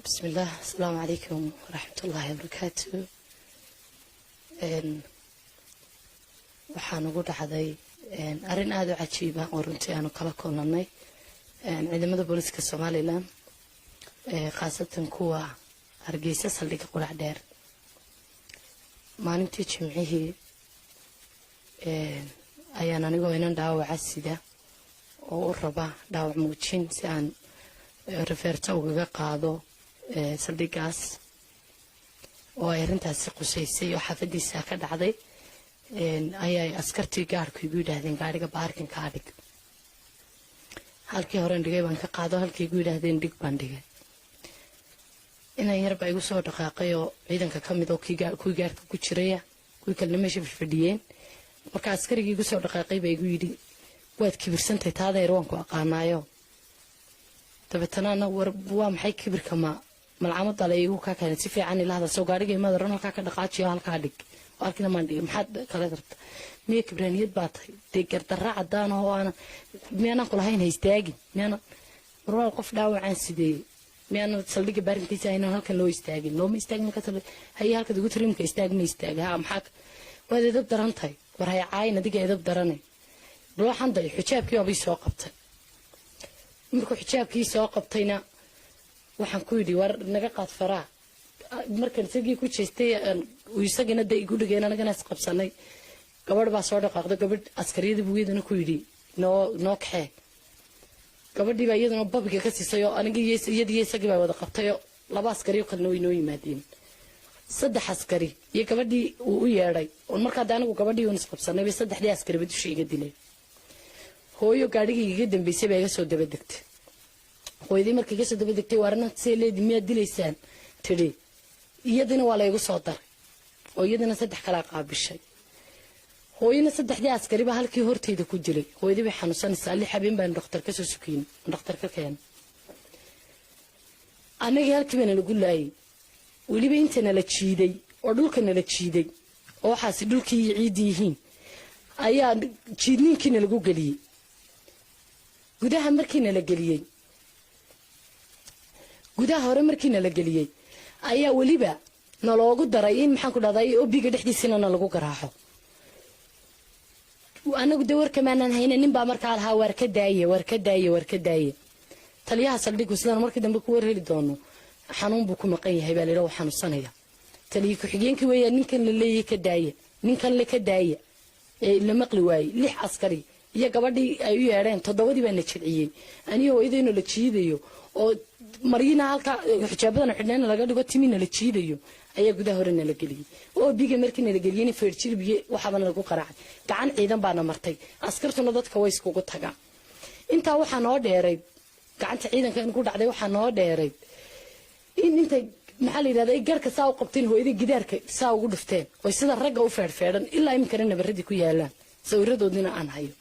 بسم الله السلام عليكم ورحمة الله وبركاته. waxaan ugu dhacday arin aad u cajiib ah oo runtii aan kala kulannay ciidamada booliska Soomaaliland khaasatan kuwa Hargeysa saldhigga qurac dheer maalintii Jimcihii ayaan anigoo inaan dhaawac sida oo u raba dhaawac muujin si aan referta uga qaado saldhiggaas oo ay arintaasi qusaysay oo xafadiisa ka dhacday ayay askartii gaarku igu yiraahdeen gaariga baarkin ka dhig halkii hore dhigay baan ka qaado halkii igu yiraahdeen dhig baan dhigay inay yarba igu soo dhaqaaqay oo ciidanka kamid oo ku gaarka ku jiray ku kala meesha fadhiyeen marka askarigii igu soo dhaqaaqay bay igu yiri waad kibirsantay taadeer waan ku aqaanayo tabatana waa maxay kibirka malcamad dhalay igu ka keenay si fiican ilaahda soo gaariga imaad ran halka ka dhaqaajiyo halka dhig arkina maan dhig maxaad kala garta miya kibraniyad baatay deegar darra cadaan oo aan miyana kulahayn haystaagi miyana marwal qof dhaawacaan sidee miyana saldhigga baarinkiisa ayna halkan loo istaagin loo ma istaagin ka tal hay halka ugu tiriimka istaagna istaaga maxaa waad edab darantay war hay caayna diga edab daranay ruuxan day xijaabkii oo soo qabtay markuu xijaabkii soo qabtayna waxaan ku yiri war naga qaad faraa markan isagii ku jeestay uu isagina day igu dhigeen anagana is qabsanay gabadh baa soo dhaqaaqday gabadh askariyada buuyadana ku yiri noo kaxee gabadhii baa iyaduna babiga ka siisay oo anigii iyadii isagii baa wada qabtay laba askari oo kale noo yimaadeen saddex askari iyo gabadhii uu u yeeray oo markaa anagu gabadhii uu is qabsanay bay saddexdii askari bad u iga dilay hooyo gaadhigii iga dambeysay baa iga soo daba degtay hooyadii markii iga soo daba degtay waarna seeleedii miyaad dilaysaan tiri iyadina waa la igu soo daray oo iyadina saddex kala qaabishay hooyina saddexdii askari baa halkii horteyda ku jiray hooyadii bay xanuunsanaysaa li habeen baan dhakhtar ka soo sukiin dhakhtar ka keen anaga halkii baan lagu laayay waliba intana la jiiday oo dhulkana la jiiday oo waxaas dhulkii ciidii yihiin ayaa jiidniinkiina lagu galiyay gudaha markiina la galiyay gudaha hore markiina la galiyay ayaa waliba naloogu daray in maxaan ku dhahday oo biga dhexdiisina lagu garaaco anagu dawarka maanan hayna nin baa markaa lahaa war ka daaye taliyaha saldhiggu sidaan markii dambe ku warheli doono xanuun buu ku maqan yahay baa leeyahay xanuunsanaya taliye ku xigeenkii weeyaa ninkan la leeyahay ka daaye ninkan la ka daaye la maqli waayay lix askari iyo gabadhii ay u yeereen toddobadii baa na jilciyay aniga idayno la jiidayo oo marina halka xijaabadana xidhneena laga dhigo timina la jiidayo ayaa gudaha hore la geliyay oo biga markii la geliyay feerjirbiye waxaana lagu qaraacay gacan ciidan baana martay askartuna dadka way iskugu tagaa inta waxa noo dheeray gacanta ciidanka in ku dhacday waxa noo dheeray in inta maxaa la yiraahdaa garka saa u qabteen hooyadii gidaarka saa ugu dhufteen oo sida ragga u feerfeeran ilaa imkana nabaradii ku yaalaan sawiradoodina aan hayo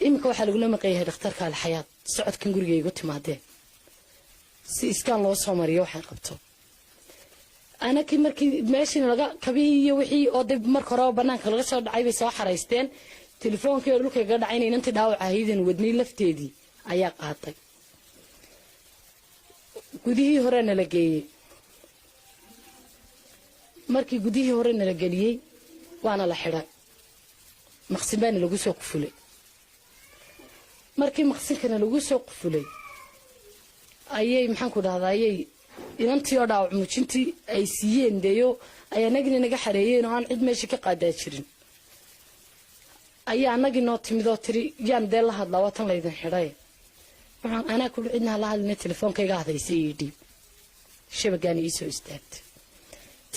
imka waxa lagu leeyahay dhakhtarka alxayaat socodkan guriga igu timaadeen si iskaan loo soo mariyo waxaan qabto anaki markii meeshii laga kabiyo wixii oo dib marka hore banaanka laga soo dhacay bay soo xareysteen telefoonkii dhulka ga dhacay intii dhaawac ahaydeen wadnii lafteedii ayaa qaatay gudihii hore la geeyay markii gudihii hore la geliyay waana la xiray maqsinbaan lagu soo qufulay markii maqsinkana lagu soo qufulay ayay maxaan ku dhahdaayay inantii oo dhaawac muujintii ay siiyeen deeyo ay anagina naga xareeyeen oo aan cid meesha ka qaadaa jirin ayaa anagii noo timid oo tiri yaan dee la hadlaa watan laydan xidhay waxaan anaa ku cidna la hadlay telefoonkayga hadaysay ii dhiib shabagaani ii soo istaagtay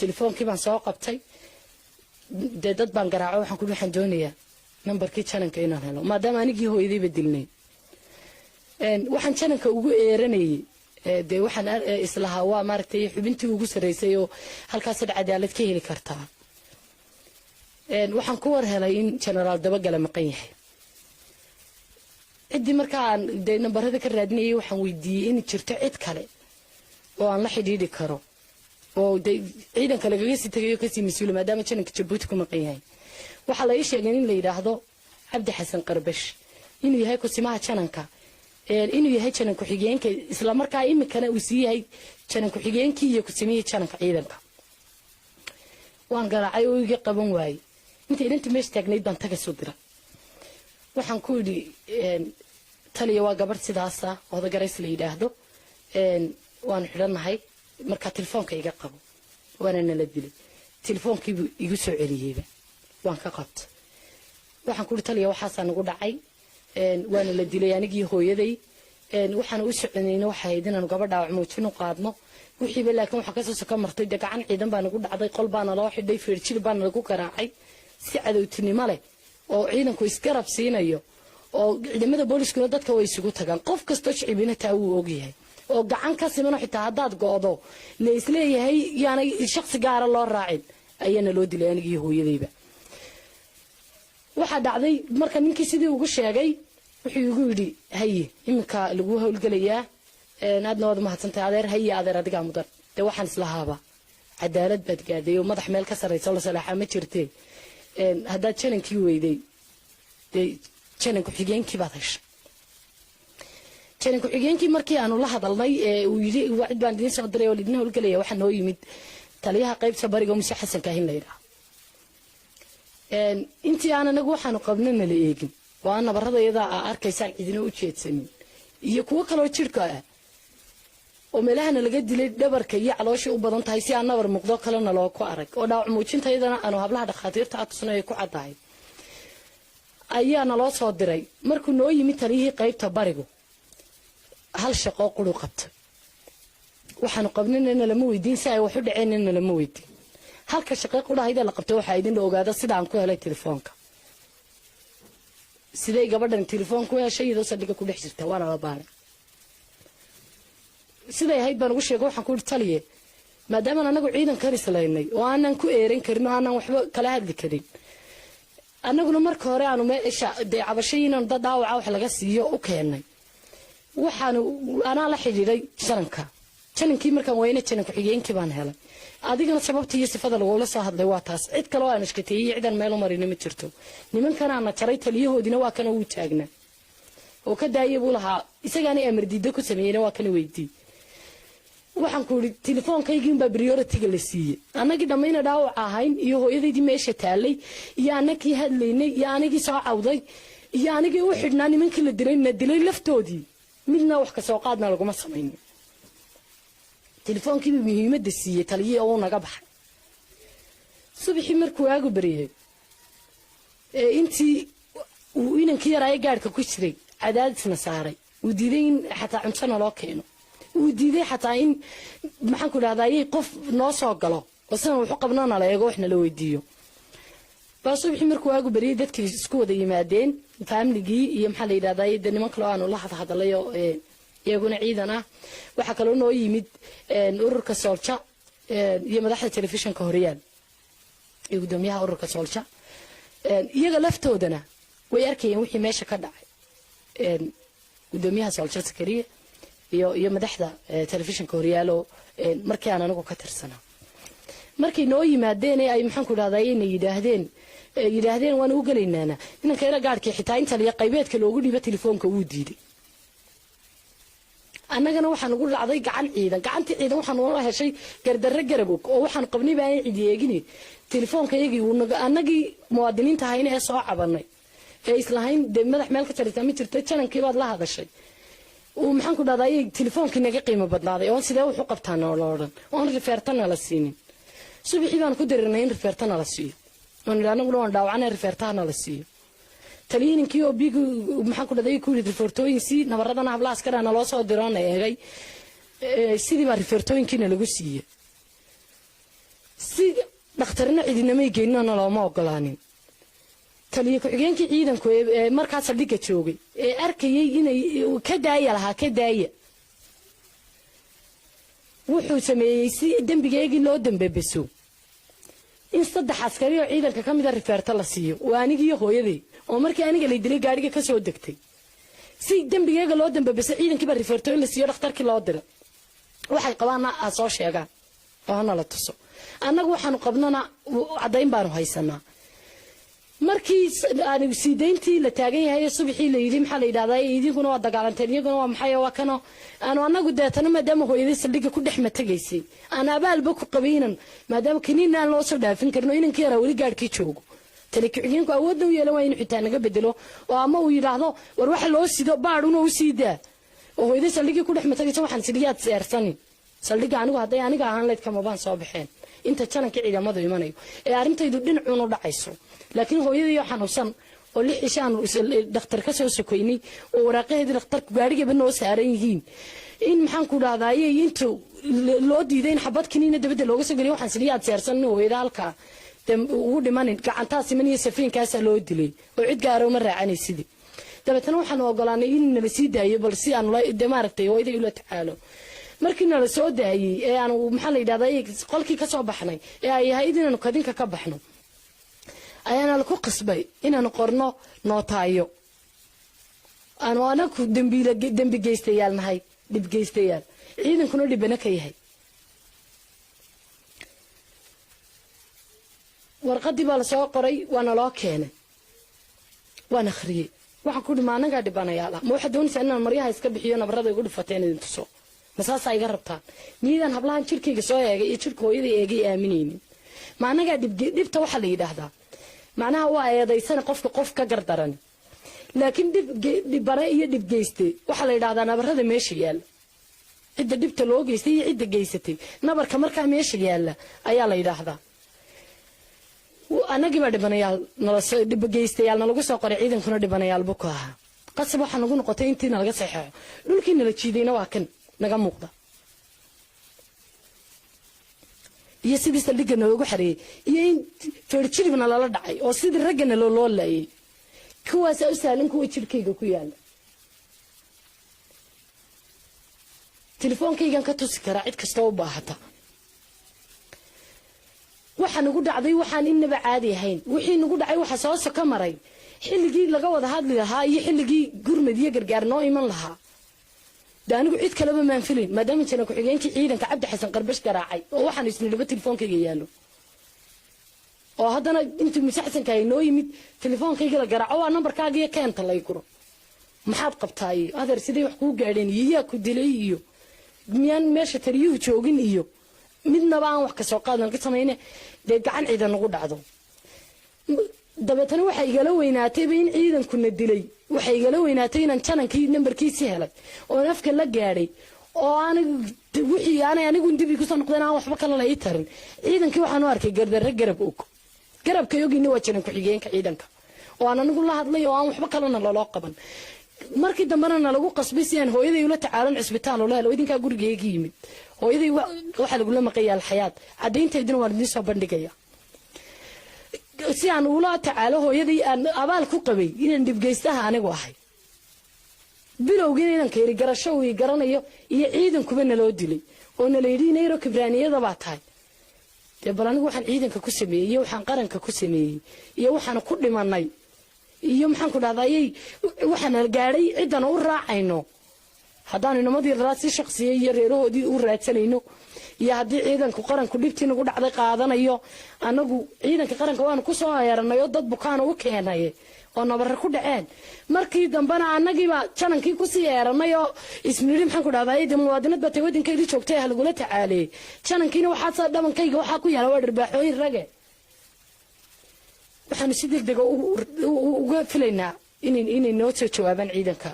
telefoonkii baan soo qabtay dee dad baan garaacay waxaan doonayaa nambarkii jananka inaan helo maadaama anigii hooyadayba dilnay waxaan jananka ugu eeranayay dee waxaan islahaa waa maaragtay xubintii ugu sareysay oo halkaas cadaalad ka heli kartaa waxaan ku war helay in generaal dabagala maqan yahay cidii markaa dee nambarada ka raadinayay waxaan weydiiyey in jirto cid kale oo aan la xidhiidhi karo oo dee ciidanka lagaga sii tagayo kasii mas-uula maadaama jananka Jabuuti ku maqan yahay waxaa la ii sheegay in la yidhaahdo Cabdi Xasan Qarbash inuu yahay kusimaha jananka inuu yahay janan ku-xigeenka isla markaa imikana uu sii yahay janan ku-xigeenkii iyo ku-sameeyey jananka ciidanka waan garaacay oo iga qaban waayey intii inta meesha taagnayd baan taga soo dira waxaan ku yidhi taliya waa gabadh sidaasa oda garays la yidhaahdo waanu xidhannahay markaa telefoonka iga qabo waana nala dilay telefoonkiibuu igu soo celiyeyba waan ka qabtay waxaan ku yidhi taliya waxaasaa nagu dhacay waana la dilay anigii hooyaday waxaan u soconayna waxay ahayd inaanu gabadha muujin u qaadno wixiiba laakiin waxa kasoo soo ka martay gacan ciidan baa nagu dhacday qol baana loo xidhay feerjil baana lagu garaacay si cadowtinimo leh oo ciidanku isgarab siinayo oo ciidamada booliskuna dadka way isugu tagaan qof kastoo shicibina taa wuu ogyahay oo gacan ka simano xitaa haddaad go'do la isleeyahay yaana shakhsi gaara loo raacin ayaana loo dilay anigii hooyadayba waxaa dhacday marka ninkii sidii ugu sheegay wuxuu igu yidhi haye iminka lagu howlgelayaa aadna waad mahadsantahay adeer haye adeer adigaa mudan dee waxaan islahaaba cadaalad baad gaadhay oo madax meel ka sarraysa oo la salaaxaa ma jirtee haddaad janankii weyday dee janan ku-xigeenkii baad heshay janan ku-xigeenkii markii aanu la hadalnay uu yidhi wacid baan idiin soo diray oo lidina howlgelaya waxaa noo yimid taliyaha qaybta bariga muse xasan kaahin la yidhaha intii aan anagu waxaanu qabna nala eegin oo aan nabarada iyadaa aa arkaysaan cidina u jeedsanin iyo kuwo kaloo jidhka ah oo meelahana laga dilay dhabarka iyo calooshii u badan tahay si aan nabar muuqdo kalena loo ku arag oo dhaawac muujinta iyadana aanu hablaha dhakhaatiirta atusno ay ku caddahay ayaa naloo soo diray markuu noo yimid taliyihii qaybta barigu hal shaqoo quru qabta waxaanu qabnina lama weydiin si ay wax u dhaceenna lama weydiin halka shaqo qudahayda la qabtay waxa idin la ogaado sida aan ku helay telefoonka siday gabadhan telefoonku heshay iyadoo saldhiga ku dhex jirta waana la baaray siday ahayd baan ugu sheegay waxaan ku yidhi taliye maadaama anagu ciidankan islaynay oo aanan ku eeran karin oo aanan waxba kala hadli karin annaguna marka hore aanu meesha dee cabashay inaanu dad dhaawaca wax laga siiyo u keennay waxaanu anaa la xidhiidhay janankii markaan weyne janan ku-xigeenkii baan helay adigana sababta iyo sifada lagula soo hadlay waa taas cid kale oo aan ishkateeyey ciidan meel u marina ma jirto nimankanaana jaray taliyahoodina waa kana wuu taagnaa oo ka daaya buu lahaa isagaana amar diiddo ku sameeyeyna waa kana weydii waxaan ku yidhi telefonkaygiinbaa prioritiga la siiyey annagii dhammayna dhaawac ahayn iyo hooyadaydii meesha taallay iyo annagii hadlaynay iyo anigii soo cawday iyo anigii u xidhnaa nimankii la dilay laftoodii midna wax kasoo qaadna laguma samaynin telefoonkiiba muhiimadda siiyey taliyii oo naga baxay subaxii markuu aagu bariyay intii uu inankii yaraaye gaadhka ku jiray cadaadisna saaray uu diiday in xataa cuntona loo keeno uu diiday xataa in maxaan ku dhahdaayey qof noo soo galo oo sidan wuxu qabnana la eego wax nala weydiiyo baa subaxii markuu aagu bariyay dadkii isku wada yimaadeen faamiligii iyo maxaa la yidhahdaayey dee niman kaloo aanu la hadhadalayo iyaguna ciidan ah waxaa kaloo noo yimid ururka soolja iyo madaxda telefishinka horyaal iyo gudoomiyaha ururka soolja iyaga laftoodana way arkayeen wixii meesha ka dhacay gudoomiyaha soolja sakariya iyo madaxda telefishinka horyaalo markii aan anigu ka tirsanaa markay noo yimaadeen ay maxaan ku dhahdaa inay yidhaahdeen waan u gelaynaana inanka ila gaadhkii xitaa inta liya qaybeedka loogu dhiibo telefoonka wuu diiday annagana waxaan ugu dhacday gacantii ciidan waxaan ula heshay gardarre garab og oo waxaan qabnay baan cidi eegin telefoonka iyagii annagii muwaadiniinta ahayna ee soo cabanay ee islahayn dee madax meel ka jarita ma jirto janankii baad la hadashay uu maxaan ku dhahdaa telefoonkii naga qiimo badnaaday oon sidee wax u qabtaan oo la odhan oon rifeertana la siinin subaxii baan ku darinay in rifeertana la siiyo oon idhi annaguna waan dhaawacnay rifeertahana la siiyo taliyininkii oo bigu maxaan ku dhahday ku yidhi rifoortooyin si nabaradana hablaha askaraana loo soo diroona eegay sidii baa rifoortooyinkiina lagu siiyey si dhakhtarina cidinamay geeninona looma ogolaanin taliye ku-xigeenkii ciidanku ee markaa saldhigga joogay ee arkayay inay ka daaya lahaa ka daaya wuxuu sameeyey si dembigeegii loo dambebeso in 3 askari oo ciidanka ka mid ah rifeerta la siiyo waa anigii hooyaday oo markii aniga la dilay gaariga ka soo degtay si dembigeega loo dambebeso ciidankii baa rifeerto in la siiyo dhakhtarkii loo diray waxay qabaana soo sheegaan oo la tuso annagu waxaanu qabnana cadayn baanu haysanaa markii aan siideyntii la taagan yahay subaxii la yiri maxaa la yiraahdaa idinkuna waa dagaalanteen iyaguna waa maxay waa kano aan anagu deetana maadaama hooyadii saldhiga ku dhex matagaysay aan abaalba ku qabiinan maadaama kiniina aan loo soo dhaafin karno inankii yara wali gaadhkii joogo talakicinku awoodna u yeelan waa inuu xitaa naga bedelo oo ama uu yiraahdo war waxa loo sido baadhuna u siidaa oo hooyadii saldhigii ku dhex matagaysa waxaan sidiyaad seersanin saldhiga anigu haday aniga ahaan leed kama baan soo baxeen inta channelka ciidamadu imanayo ee arintaydu dhinacuun u dhacayso laakiin hooyadii xanuunsan oo lix ishaan dhakhtar ka soo sokoynay oo waraaqaheedii dhakhtarku gaariga noo saaran yihiin in maxaan ku dhahdaaye inta loo diiday in xabad kiniina dabada looga soo geliyo waxaan sidiyaad seersan hooyada halka ugu dhimanin gacantaas iman iyo safiinkaas loo dilay oo cid gaar ah ma raacanaysid dabeetana waxaan ogolaanay in nala sii daayo bal si aan la maaragtay hooyada ila tacaalo markii nala soo daayay ee aan maxaa la yiraahdaa qolkii ka soo baxnay ee ay ahayd inaanu kadinka ka baxno ayaana la ku qasbay inaanu qorno nootaayo aan anaku dambi geystayaal nahay dib geystayaal ciidankuna dhibana ka yahay warqadii baa la soo qoray waana loo keenay waana akhriyay waxaan ku dhimaanaga dhibanayaal ma waxa doonaysaa inaan maryaha iska bixiyo nabarada igu dhifateen idin tuso masaasa iga rabtaan miidan hablahan jirkayga soo eegay iyo jirka hooyada eegay aaminaynin maanaga dhibta waxa la yiraahdaa macnaha waa eedaysana qofka qof ka gardaran laakiin dhibare iyo dhib geystay waxa la yiraahdaa nabarada meesha yaala cidda dhibta loo geystay iyo cidda geysatay nabarka markaa meesha yaala ayaa la yiraahdaa anagii baa dhibanayaal nala soo dhib geystayaal nalagu soo qoray ciidankuna dhibanayaal buu ka ahaa qasab waxa nagu noqotay intii nalaga saxeeyo dhulkii nala jiidayna waa kan naga muuqda iyo sidii saldhiga noogu xareeyay iyo in feerjiribna lala dhacay oo sidii raggana loo laayay kuwaas u saalan kuwa jirkayga ku yaala telefoonkaygan ka tusi karaa cid kasta oo baahata waxa nagu dhacday waxaan inaba caadi ahayn wixii nagu dhacay waxa soo soo ka maray xilligii laga wada hadli lahaa iyo xilligii gurmad iyo gargaar noo iman lahaa daanigu cid kaleba maan filin maadaama jana ku xigeenkii ciidanka Cabdi Xasan Qarbash garaacay oo waxaan isnidaba telefoonkayga yaalo oo haddana intii misaxsanka ay noo yimid telefoonkayga la garaaco waa nambarkaaga iyo keenta lay guro maxaad qabtaay adeer sidii wax ku gaadheen iyo ku dilay iyo miyaan meesha tariyuhu joogin iyo midnaba aan wax ka soo qaadan ka sameeyne gacan ciidan ugu dhacdo dabeetana waxa igala weynaatay in ciidankuna dilay waxa igala weynaatay inaan channelkii nambarkiisa helay oo afka la gaadhay oo wixii anigu dibi ku soo noqdeen aan waxba kala la ii tarin ciidankii waxaan u arkay gardarre garabka yogina waa channel ku xigeenka ciidanka oo aan anigu la hadlay oo aan waxba kala loo qaban markii dambana lagu qasbay si aan hooyaday ula tacaalan cisbitaal oo leeyahay idinka gurigeyga yimid hooyaday waxa lagu la maqayaa xayaat cadeynteedina waan idin soo bandhigaya si aan ula tacaalo hooyaday aan abaal ku qabay inaan dibgeystaha anigu ahay bilowgii inaan ka yiri garasho uu garanayo iyo ciidankuba naloo dilay oo naleeyay inay kibraaniyada baa tahay bal anigu waxaan ciidanka ku sameeyay waxaan qaranka ku sameeyay iyo waxaan ku dhimanay iyo maxaan ku dhahdaayay waxaan gaaray ciidan u raacayno haddaan inamadii raasi shakhsiye iyo reerahoodii u raadsanayno iyo haddii ciidanku qaranku dhibtii nagu dhacday qaadanayo anagu ciidanka qaranka waan ku soo yeeranayo dad bukaan u keenay oo nabar ku dhaceen markii dambana anagiiba channelkii ku sii yeeranayo ismiiri maxaan ku dhahdaayay muwaadinad batay wadinkeedii joogtay hal gula tacaalay channelkiina waxa soo dhabankayga waxa ku yaala waa dharbaaxooyin rage waxaan si degdeg uga filaynaa inay noo soo jawaabaan ciidanka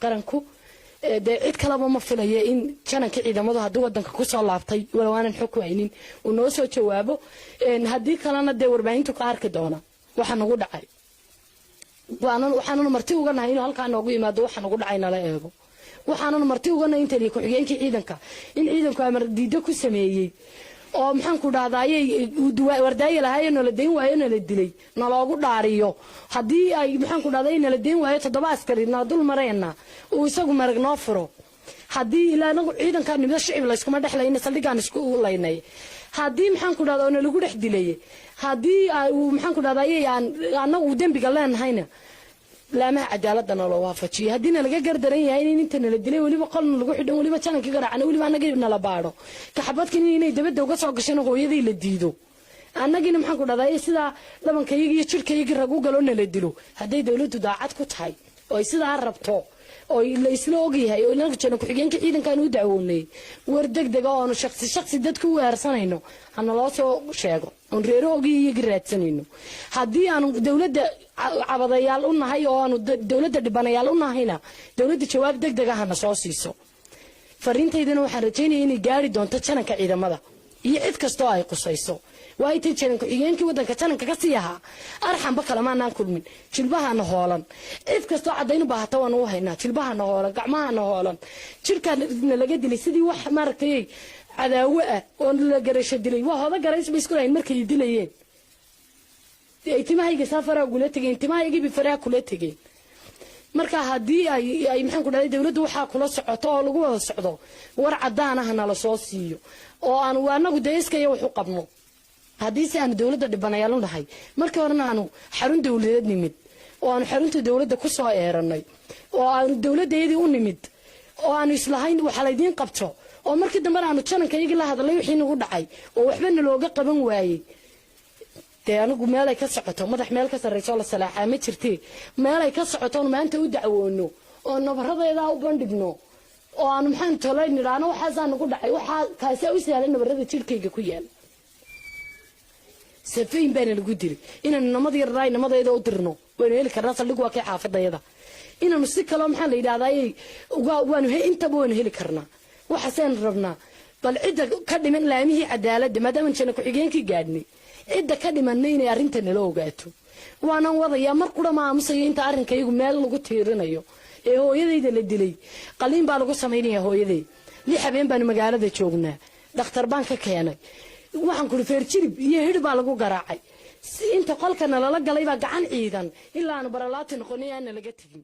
qaranku cid kalaba ma filayo in channelka ciidamadu haddii wadanka ku soo laabtay walaanan xog ku haynin uu noo soo jawaabo haddii kalena warbaahintu ka arki doona waxa nagu dhacay waxaan marti uga nahay inuu halkaan noogu yimaado waxa nagu dhacay nala eego waxaan marti uga nahay inta ku xigeenkii ciidanka in ciidanku amar diido ku sameeyay oo maxaan ku dhahdaayay wardaayay lahaayeen oo la deyn waayeen oo la dilay naloogu dhaariyo haddii ay maxaan ku dhahdaayay la deyn waayo 7 askari na dul mareena oo isagu marag noo furo haddii ilaa anagu ciidanka nibada shicib la iskuma dhexlayna saldhigaan isku laynay haddii maxaan ku dhahdaa oo lagu dhex dilay haddii maxaan ku dhahdaayay anagu dambiga leenahayna laamaha cadaaladana loo waafajiyo haddiina laga gardaran yahay in inta la dilay waliba qolna lagu xidhan waliba channelkii garaacana waliba anaga la baadho ka xabadkan inay dabada uga soo gashaan hooyadii la diido annagina maxaan ku dhahdaa sidaa dhabankayga iyo jirkayga ragu galo nala dilo hadday dawladdu daacad ku tahay oo sidaa rabto oo la isla ogyahay oo inaan jana ku xigeenka ciidankan u dacwoonay war degdeg oo shakhsi dadku u weerarsanayno hana loo soo sheego on reero ogiyo garaadsanayno haddii aanu dawladda cabadayaal u nahay oo aanu dawladda dhibanayaal u nahayna dawladda jawaab degdeg ah hana soo siiso fariintaydana waxaan rajaynayaa inay gaari doonto jananka ciidamada iyo cid kastoo ay qusayso waa ay jananka xigeenkii wadanka jananka ka sii ahaa arxanba kalamaanaan kulmin jilbahana hoolan cid kastoo cadaynu baahata waan u haynaa jilbahana hoolan gacmahana hoolan jirkaana laga dilay sidii wax maaragtay cadaawo ah oo la garasho dilay waa hooda garays bay isku lahayn markay dilayeen intimahayga safara gula tageen intimahayga bi faraa kula tageen marka hadii ay maxaan ku dhahay dawladdu waxa kula socoto oo lagu wada socdo war cadaan ah la soo siiyo oo aan waanagu deeskayo wuxuu qabno hadii aan dawladda dhibanayaal u nahay markii horena aanu xarun dawladeed nimid oo aan xarunta dawladda ku soo eeranay oo aan dawladeedii u nimid oo aan islahayn waxa la idin qabto oo markii dambe aanu janankayga la hadlay wixii nagu dhacay oo waxba nalooga qaban waayay anigu meel ay ka socoto madax meel ka sareyso la salaaxa ma jirtay meel ay ka socoto maanta u dacwoono oo nabaradeeda u bandhigno oo aan maxaan tolay niraano waxa nagu dhacay waxa kaasi u saalan nabarada jirkayga ku yaal safiin baan lagu dilay inaan namadii raay namadeeda u dirno waan heli karnaa saldhig waa ka xaafadayada inaan si kale maxaan la yiraahdaa waanu inta baan heli karnaa waxa saan rabnaa bal cid ka dhiman laamihii cadaaladda maadaama jana ku xigeenkii gaadhnay cid ka dhimanay inay arrinta nala ogaato waana wadaya mar qura ma aamusay inta arrinkaygu meel lagu tiirinayo ee hooyadayda la dilay qaliin baa lagu sameeyay hooyaday li habeen baan magaalada joognaa dhakhtar baan ka keenay waxaan ku feerjirib iyo hidh baa lagu garaacay inta qolkana lala galay baa gacan ciidan ilaa aan baralaati noqonay aan laga tagin